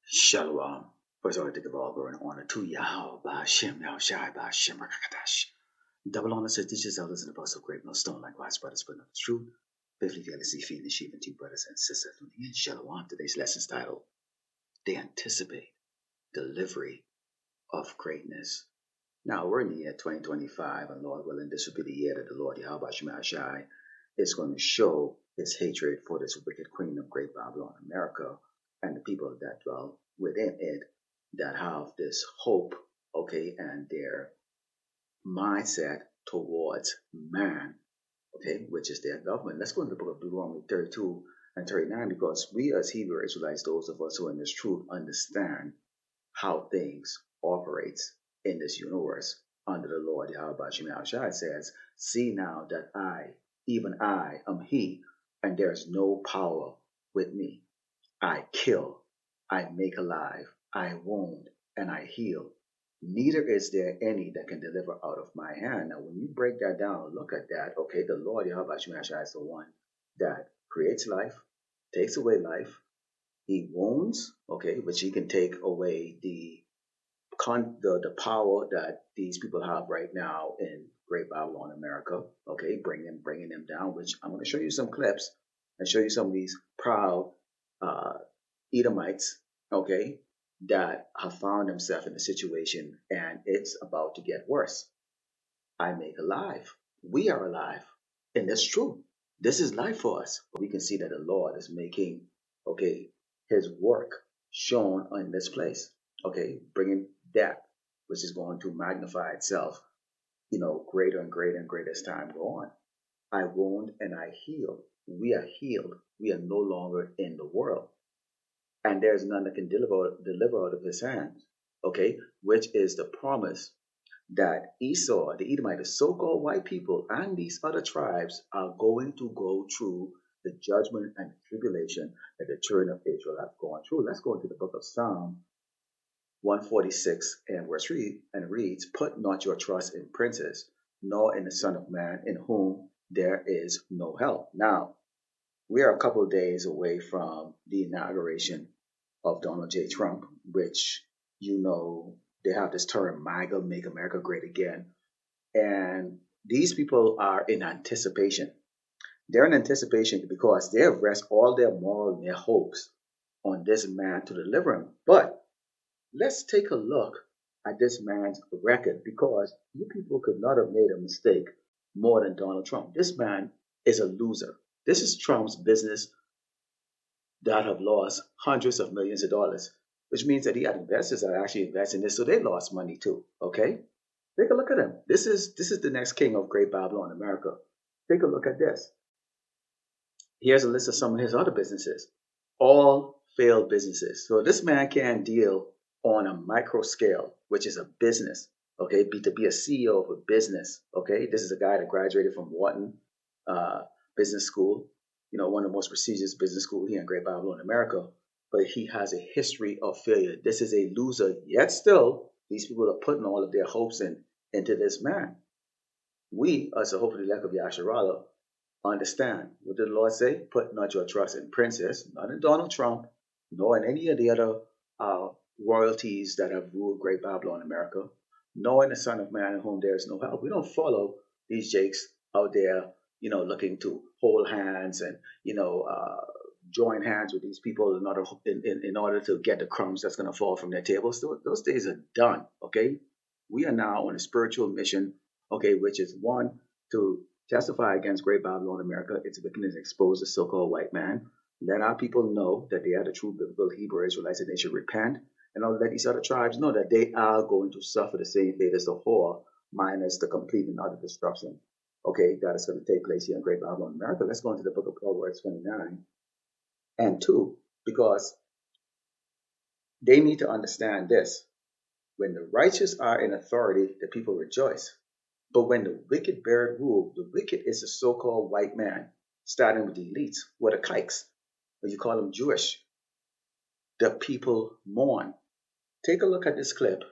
Shalom. First, I want to give all glory and honor to Yahweh, Ba'ashem, Yahushai, Ba'ashem, Rakakadash. Double honor to teachers, elders, and apostles of great millstone, likewise, brothers, but not the truth. Faithfully, fearlessly feeding the sheep and two brothers and sisters from the end. Shalom. Today's lesson is titled, They Anticipate Delivery of Greatness. Now, we're in the year 2025, and Lord willing, this will be the year that the Lord, Yahweh, Shai, is going to show his hatred for this wicked queen of great Babylon, America, and the people that dwell within it that have this hope, okay, and their mindset towards man, okay, which is their government. Let's go into the book of Deuteronomy 32 and 39, because we as Hebrew Israelites, those of us who are in this truth, understand how things operates in this universe under the Lord Yahweh Shai says, see now that I, even I, am he, and there is no power with me. I kill, I make alive, I wound, and I heal. Neither is there any that can deliver out of my hand. Now, when you break that down, look at that. Okay, the Lord Yahweh Shai is the one that creates life, takes away life. He wounds, okay, which he can take away the power that these people have right now in Great Babylon, America. Okay, bringing them down. Which I'm going to show you some clips and show you some of these proud uh, Edomites. Okay, that have found themselves in a situation, and it's about to get worse. I make alive. We are alive, and that's true. This is life for us. We can see that the Lord is making, okay, his work shown in this place, okay, bringing that which is going to magnify itself, greater and greater and greater as time go on. I wound and I heal. We are healed. We are no longer in the world, and there's none that can deliver out of his hands, okay, which is the promise that Esau, the Edomite, the so-called white people, and these other tribes are going to go through the judgment and the tribulation that the children of Israel have gone through. Let's go into the book of Psalm 146 and verse 3, and reads, Put not your trust in princes, nor in the Son of Man, in whom there is no help. Now, we are a couple of days away from the inauguration of Donald J. Trump, which, they have this term, MAGA, Make America Great Again. And these people are in anticipation. They're in anticipation because they have rest all their moral and their hopes on this man to deliver him. But let's take a look at this man's record, because you people could not have made a mistake more than Donald Trump. This man is a loser. This is Trump's business that have lost hundreds of millions of dollars, which means that he had investors that are actually investing in this, so they lost money too. Okay, take a look at him. This is the next king of Great Babylon, America. Take a look at this. Here's a list of some of his other businesses, all failed businesses. So this man can deal on a micro scale, which is a business. Okay, to be a CEO of a business. Okay, this is a guy that graduated from Wharton Business School, one of the most prestigious business schools here in Great Babylon, America. But he has a history of failure. This is a loser, yet still, these people are putting all of their hopes into this man. We, as the hope of the elect of Yasharallah, understand what did the Lord say? Put not your trust in princes, not in Donald Trump, nor in any of the other royalties that have ruled Great Babylon, America, nor in the Son of Man in whom there is no help. We don't follow these jakes out there, looking to hold hands and, join hands with these people in order to get the crumbs that's going to fall from their tables. Those days are done, okay? We are now on a spiritual mission, okay, which is one, to testify against Great Babylon, America, its wickedness, expose the so-called white man. Let our people know that they are the true biblical Hebrew Israelites and they should repent. And I'll let these other tribes know that they are going to suffer the same fate as the whore, minus the complete and utter destruction. Okay, that is going to take place here in Great Babylon, America. Let's go into the book of Proverbs 29 and 2, because they need to understand this. When the righteous are in authority, the people rejoice. But when the wicked bear rule, the wicked is the so-called white man, starting with the elites, or the kikes, or you call them Jewish. The people mourn. Take a look at this clip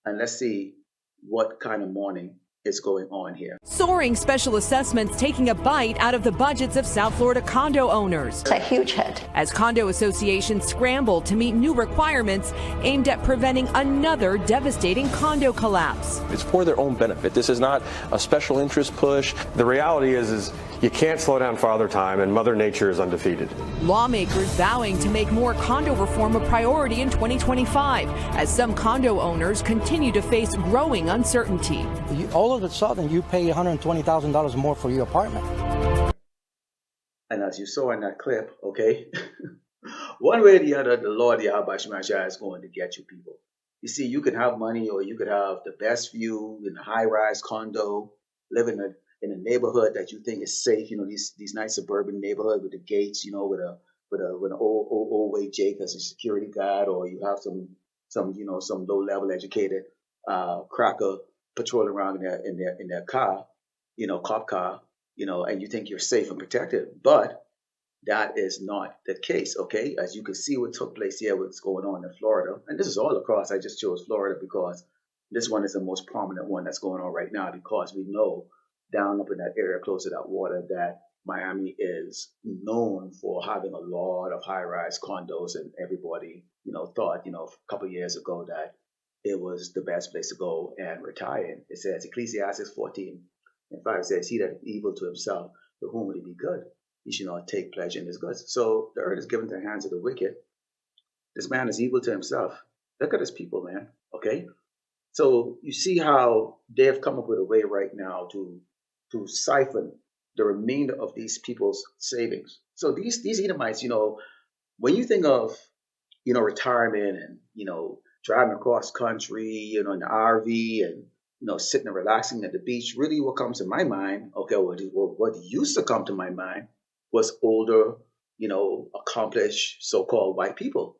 and let's see what kind of mourning is going on here. Soaring special assessments taking a bite out of the budgets of South Florida condo owners. It's a huge hit. As condo associations scramble to meet new requirements aimed at preventing another devastating condo collapse. It's for their own benefit. This is not a special interest push. The reality is you can't slow down Father Time, and Mother Nature is undefeated. Lawmakers vowing to make more condo reform a priority in 2025 as some condo owners continue to face growing uncertainty. All of a sudden, you pay $120,000 more for your apartment. And as you saw in that clip, okay, one way or the other, the Lord Yahweh Shema Shai is going to get you people. You see, you can have money, or you could have the best view in a high-rise condo, live in a neighborhood that you think is safe. You know, these nice suburban neighborhood with the gates. You know, with an old way Jake as a security guard, or you have some low-level educated cracker patrolling around in their car, you know, cop car, you know, and you think you're safe and protected, but that is not the case, okay? As you can see what took place here, what's going on in Florida, and this is all across. I just chose Florida because this one is the most prominent one that's going on right now, because we know down up in that area close to that water that Miami is known for having a lot of high-rise condos, and everybody, you know, thought, you know, a couple of years ago that it was the best place to go and retire in. It says, Ecclesiastes 14:5 says, he that is evil to himself, to whom will he be good? He should not take pleasure in his goods. So the earth is given to the hands of the wicked. This man is evil to himself. Look at his people, man, okay? So you see how they have come up with a way right now to siphon the remainder of these people's savings. So these Edomites, you know, when you think of, you know, retirement and, you know, driving across country, you know, in the RV and, you know, sitting and relaxing at the beach, really what comes to my mind, okay, what used to come to my mind was older, you know, accomplished so-called white people.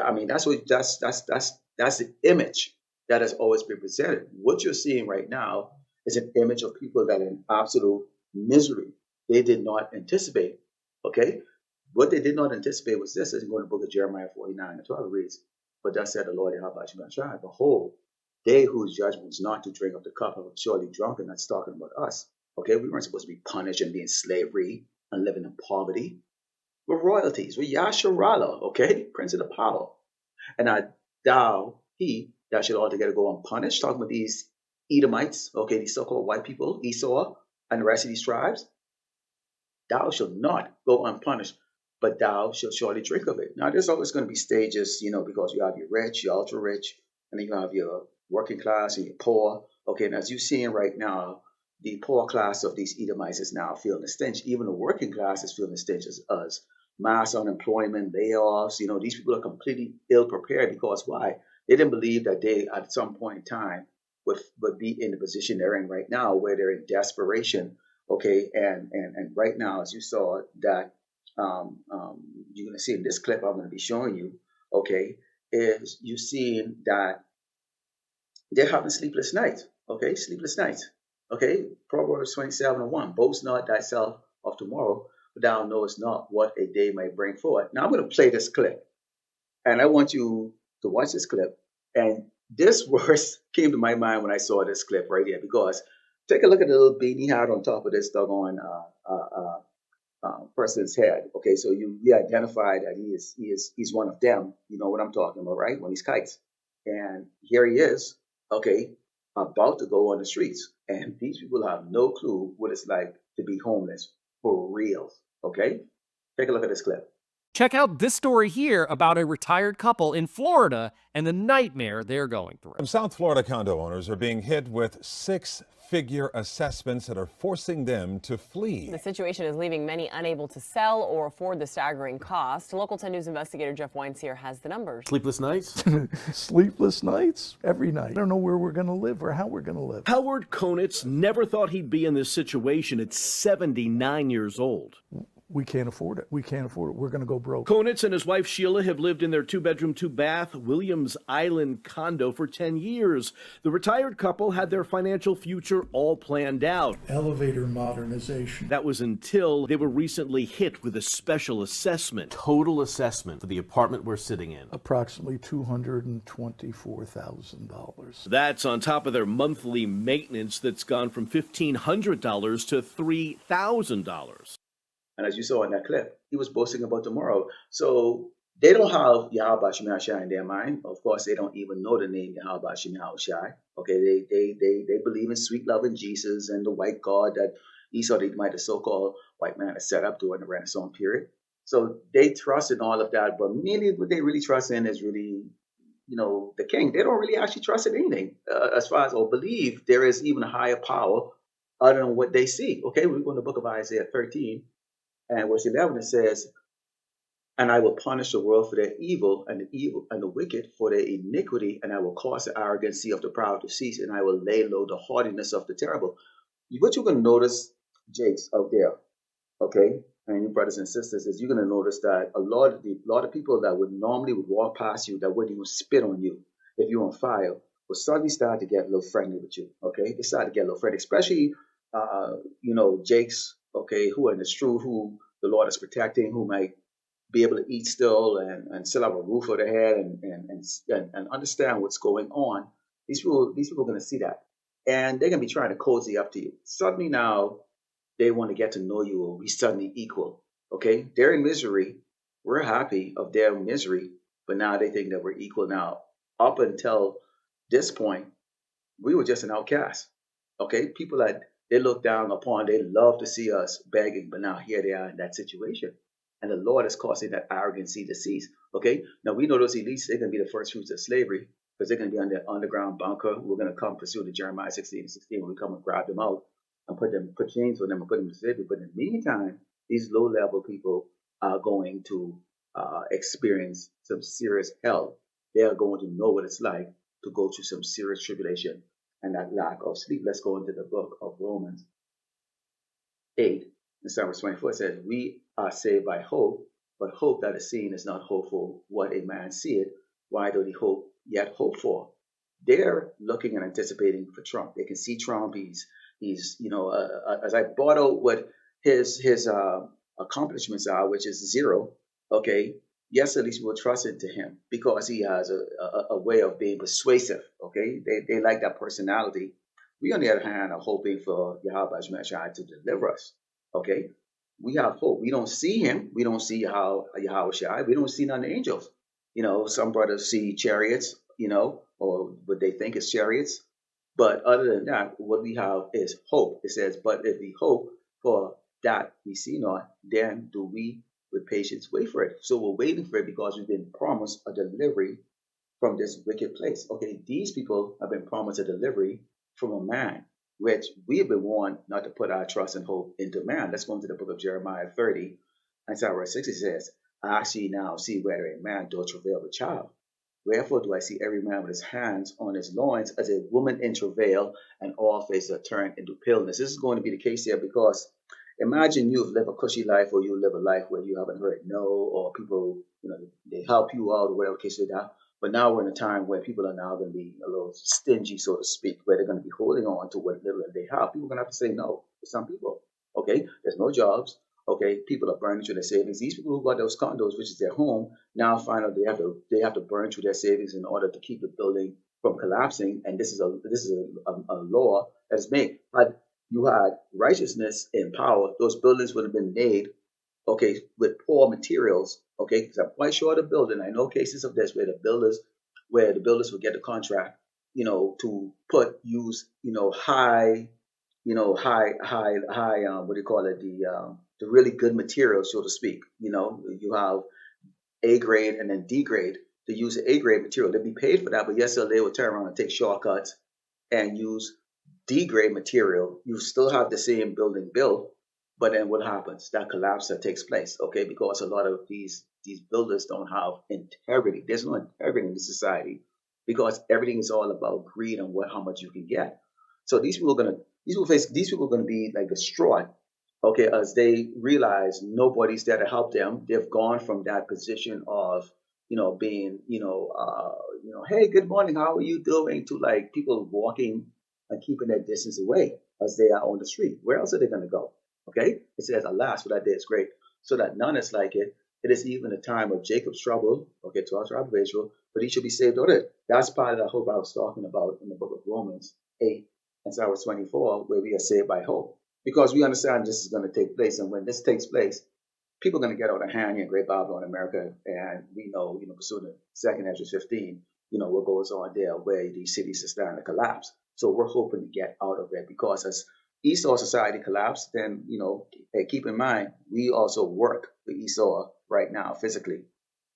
I mean, that's the image that has always been presented. What you're seeing right now is an image of people that are in absolute misery. They did not anticipate, okay? What they did not anticipate was this. As you go in the book of Jeremiah 49:12 reads, but thus said the Lord Yahweh Shema Shai, behold, they whose judgment is not to drink of the cup are surely drunken. That's talking about us. Okay, we weren't supposed to be punished and be in slavery and living in poverty. We're royalties. We're Yasharallah, okay, Prince of the Power. And thou should altogether go unpunished. Talking about these Edomites, okay, these so-called white people, Esau, and the rest of these tribes. Thou shalt not go unpunished, but thou shalt surely drink of it. Now, there's always going to be stages, you know, because you have your rich, your ultra rich, and then you have your working class and your poor. Okay, and as you're seeing right now, the poor class of these Edomites is now feeling the stench. Even the working class is feeling the stench as mass unemployment, layoffs. You know, these people are completely ill prepared because why? They didn't believe that they, at some point in time, would be in the position they're in right now, where they're in desperation. Okay, and right now, as you saw, that you're going to see in this clip I'm going to be showing you, okay, is you seeing that they're having sleepless nights, okay, sleepless nights, okay. Proverbs 27:1, boast not thyself of tomorrow, but thou knowest not what a day may bring forth. Now I'm going to play this clip, and I want you to watch this clip. And this verse came to my mind when I saw this clip right here, because take a look at the little beanie hat on top of this doggone person's head. Okay, so you identify that he's one of them. You know what I'm talking about, right? When he's kites, and here he is, okay, about to go on the streets, and these people have no clue what it's like to be homeless for real. Okay, take a look at this clip. Check out this story here about a retired couple in Florida and the nightmare they're going through. South Florida condo owners are being hit with six-figure assessments that are forcing them to flee. The situation is leaving many unable to sell or afford the staggering cost. Local 10 News investigator Jeff Weinseer has the numbers. Sleepless nights? Sleepless nights every night. I don't know where we're going to live or how we're going to live. Howard Konitz never thought he'd be in this situation at 79 years old. We can't afford it. We can't afford it. We're going to go broke. Konitz and his wife Sheila have lived in their 2-bedroom, 2-bath Williams Island condo for 10 years. The retired couple had their financial future all planned out. Elevator modernization. That was until they were recently hit with a special assessment. Total assessment for the apartment we're sitting in. Approximately $224,000. That's on top of their monthly maintenance that's gone from $1,500 to $3,000. And as you saw in that clip, he was boasting about tomorrow. So they don't have Yahweh Shem Yahushai in their mind. Of course, they don't even know the name Yahweh Shem Yahushai. Okay, they believe in sweet loving Jesus and the white God that Esau, the so-called white man, has set up during the Renaissance period. So they trust in all of that, but mainly what they really trust in is really, the king. They don't really actually trust in anything as far as or believe there is even a higher power other than what they see. Okay, we go in the book of Isaiah 13. And verse 11, it says, "And I will punish the world for their evil and the wicked for their iniquity, and I will cause the arrogancy of the proud to cease, and I will lay low the haughtiness of the terrible." What you're going to notice, Jakes, out there, okay, and your brothers and sisters, is you're going to notice that a lot of people that would normally walk past you, that wouldn't even spit on you if you're on fire, will suddenly start to get a little friendly with you. Okay, they start to get a little friendly, especially Jakes. Okay, who are in the truth, who the Lord is protecting, who might be able to eat still and still have a roof over their head and understand what's going on. These people are going to see that, and they're going to be trying to cozy up to you. Suddenly now, they want to get to know you, or we suddenly equal. Okay, they're in misery. We're happy of their misery, but now they think that we're equal. Now, up until this point, we were just an outcast. Okay, people that they look down upon, they love to see us begging, but now here they are in that situation. And the Lord is causing that arrogancy to cease. Okay, now we know those elites, they're going to be the first fruits of slavery because they're going to be on the underground bunker. We're going to come pursue the Jeremiah 16:16 when we come and grab them out and put chains on them and put them to slavery. But in the meantime, these low-level people are going to experience some serious hell. They are going to know what it's like to go through some serious tribulation and that lack of sleep. Let's go into the book of Romans 8, and verse 24. It says, "We are saved by hope, but hope that is seen is not hope for what a man seeth. Why do he hope yet hope for?" They're looking and anticipating for Trump. They can see Trump. He's as I brought out what his accomplishments are, which is zero. Okay, yes, at least we'll trust into him because he has a way of being persuasive. Okay, they like that personality. We, on the other hand, are hoping for Yahweh Shai to deliver us. Okay, we have hope. We don't see him. We don't see Yahweh Shai. We don't see none of the angels. Some brothers see chariots, or what they think is chariots. But other than that, what we have is hope. It says, "But if we hope for that we see not, then do we with patience wait for it." So we're waiting for it because we've been promised a delivery from this wicked place. Okay, these people have been promised a delivery from a man, which we have been warned not to put our trust and hope into man. Let's go into the book of Jeremiah 30, and verse 6. It says, "I actually now see whether a man doth travail with child. Wherefore do I see every man with his hands on his loins as a woman in travail, and all faces are turned into paleness." This is going to be the case here because imagine you've lived a cushy life, or you live a life where you haven't heard no, or people, they help you out, or whatever the case is that. But now we're in a time where people are now going to be a little stingy, so to speak, where they're going to be holding on to what little they have. People are going to have to say no to some people. Okay, there's no jobs. Okay, people are burning through their savings. These people who got those condos, which is their home, now find out they have to burn through their savings in order to keep the building from collapsing. And this is a law that is made. Had you had righteousness and power, those buildings would have been made, okay, with poor materials. Okay, because I'm quite sure the building. I know cases of this where the builders would get the contract, to use high, what do you call it, the really good materials, so to speak. You have A grade and then D grade. To use the A grade material, they'd be paid for that, but yes, they would turn around and take shortcuts and use D grade material. You still have the same building built, but then what happens? That collapse that takes place, okay, because a lot of these builders don't have integrity. There's no integrity in the society because everything is all about greed and how much you can get. So these people are going to be like distraught Okay, as they realize nobody's there to help them, they've gone from that position of, being, hey, good morning, how are you doing, to like people walking and keeping their distance away as they are on the street. Where else are they going to go? Okay, it says, alas, for that day is great, so that none is like it. It is even a time of Jacob's trouble, okay, to our tribe of Israel, but he should be saved out of it. That's part of the hope I was talking about in the book of Romans 8 and verse 24, where we are saved by hope. Because we understand this is going to take place, and when this takes place, people are going to get out of hand here in Great Babylon, America, and we know, pursuing the second Ezra 15, what goes on there, where these cities are starting to collapse. So we're hoping to get out of it, because as Esau society collapsed, then, hey, keep in mind, we also work for Esau right now physically.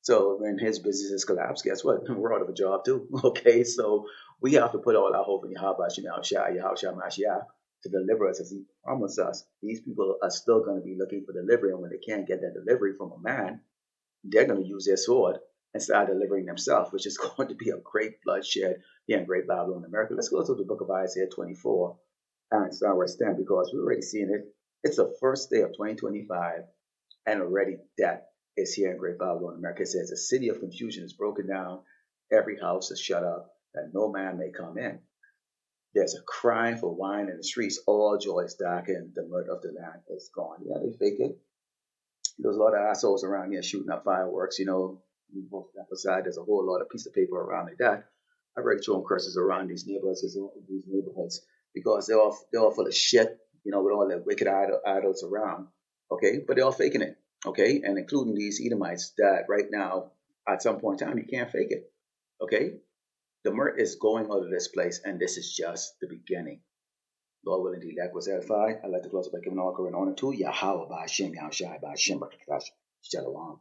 So when his businesses collapse, guess what? We're out of a job too. Okay, so we have to put all our hope in Yahweh Mashiach to deliver us as he promised us. These people are still going to be looking for delivery, and when they can't get that delivery from a man, they're going to use their sword and start delivering themselves, which is going to be a great bloodshed here in Great Babylon, America. Let's go to the book of Isaiah 24 and start where I stand, because we're already seeing it. It's the first day of 2025, and already death is here in Great Babylon, America. It says, a city of confusion is broken down, every house is shut up, that no man may come in. There's a crying for wine in the streets. All joy is darkened. The mirth of the land is gone. Yeah, they fake it. There's a lot of assholes around here shooting up fireworks. Both outside, there's a whole lot of piece of paper around like that. I've already thrown curses around these neighborhoods, because they're all full of shit. With all the wicked idols around. Okay, but they're all faking it. Okay, and including these Edomites that right now, at some point in time, you can't fake it. Okay. The mirth is going out of this place, and this is just the beginning. Lord willing, the elect was edified. I'd like to close by giving all glory and honor to Yahweh, Ba'ashem, Yahushai, Ba'ashem, Shalom.